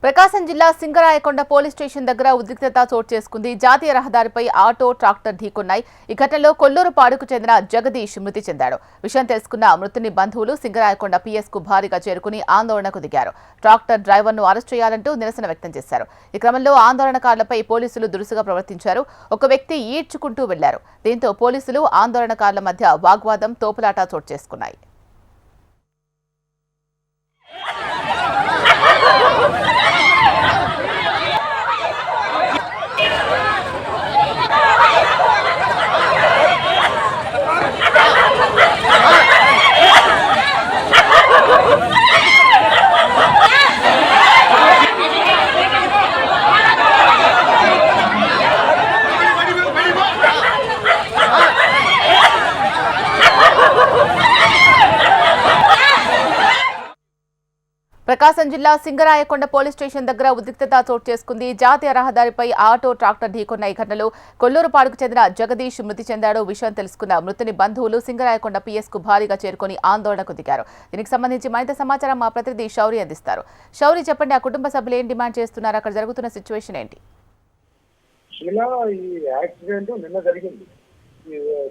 ప్రకాశం జిల్లా Singarayakonda police station దగ్గర ఉద్రిక్తత చోటు చేసుకుంది. జాతీయ రహదారిపై ఆటో, ట్రాక్టర్ ఢీకొన్నాయి. ఈ ఘటనలో కొల్లూరుపాడుకు చెందిన జగదీష్ మృతి చెందాడు. విషయం తెలుసుకున్న మృతుని బంధువులు సింగరాయకొండ పిఎస్ కు భారీగా చేరుకుని ఆందోళనకు దిగారు. ట్రాక్టర్ డ్రైవర్ను అరెస్ట్ చేయాలంటూ నిరసన వ్యక్తం చేశారు. ఈ క్రమంలో ఆందోళనకారులపై పోలీసులు దురుసుగా ప్రవర్తించారు. ఒక వ్యక్తి ఈడ్చుకుంటూ వెళ్లారు. దీంతో పోలీసులు ఆందోళనకారుల మధ్య వాగ్వాదం, తోపులాట చోటు చేసుకున్నాయి. ప్రకాశం జిల్లా సింగరాయకొండ పోలీస్ స్టేషన్ దగ్గర ఉద్రిక్తత చోటు చేసుకుంది. జాతీయ రహదారిపై ఆటో, ట్రాక్టర్ ఢీకొన్న ఈ ఘటనలో కొల్లూరుపాడుకు చెందిన జగదీష్ మృతి చెందాడు. విషయం తెలుసుకున్న మృతుని బంధువులు సింగరాయకొండ పిఎస్ కు భారీగా చేరుకుని ఆందోళనకు దిగారు. దీనికి సంబంధించి మరింత సమాచారం మా ప్రతినిధి శౌరి అందిస్తారు. శౌరి, చెప్పండి, ఆ కుటుంబ సభ్యులు ఏం డిమాండ్ చేస్తున్నారు? అక్కడ జరుగుతున్న సిచ్యువేషన్ ఏంటి? ఈ యాక్సిడెంట్ నిన్న జరిగింది.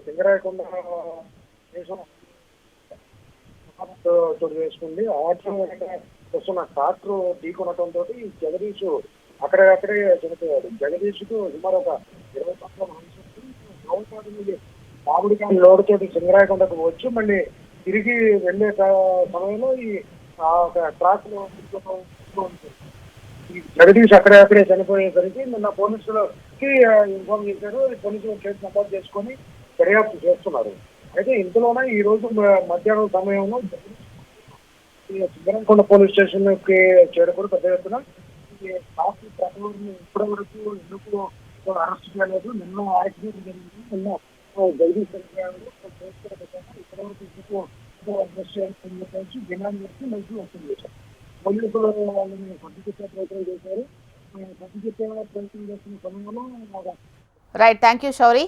సింగరాయకొండ చోటు చేసుకుంది. ఆటో వస్తున్న ట్రాక్టర్ ఢీకొనటంతో జగదీష్ అక్కడే చనిపోయాడు. జగదీష్ కు సుమారు ఒక 20 సంవత్సరాల మామిడికాయ లోడుతోటి సింగరాయకొండకు వచ్చి మళ్ళీ తిరిగి వెళ్లే సమయంలో ఈ ట్రాక్ లో జగదీష్ అక్కడే చనిపోయేసరికి నిన్న పోలీసులకి ఇన్ఫార్మ్ చేశారు. పోలీసులు కేసు నమోదు చేసుకొని దర్యాప్తు చేస్తున్నారు. అయితే ఇంతలోనే ఈ రోజు మధ్యాహ్నం సమయంలో సింగరాయకొండ పోలీస్ స్టేషన్ కి చేరుకుని పెద్ద ఎత్తున ట్రాఫిక్ డ్రైవర్ని ఇప్పటి వరకు ఎందుకు అరెస్ట్ చేయలేదు, నిన్న యాక్సిడెంట్ జరిగింది, నిన్న జగదీష్ ఇప్పటి వరకు ఎందుకు అరెస్ట్ చేయాలని డిమాండ్ చేసి మంచి వస్తుంది చేశారు. పోలీసులు వాళ్ళని సర్టిఫికేట్ ప్రయత్నం చేశారు. సర్టిఫికేట్ ప్రయత్నం చేస్తున్న సమయంలో రైట్, థ్యాంక్ యూ శౌరి.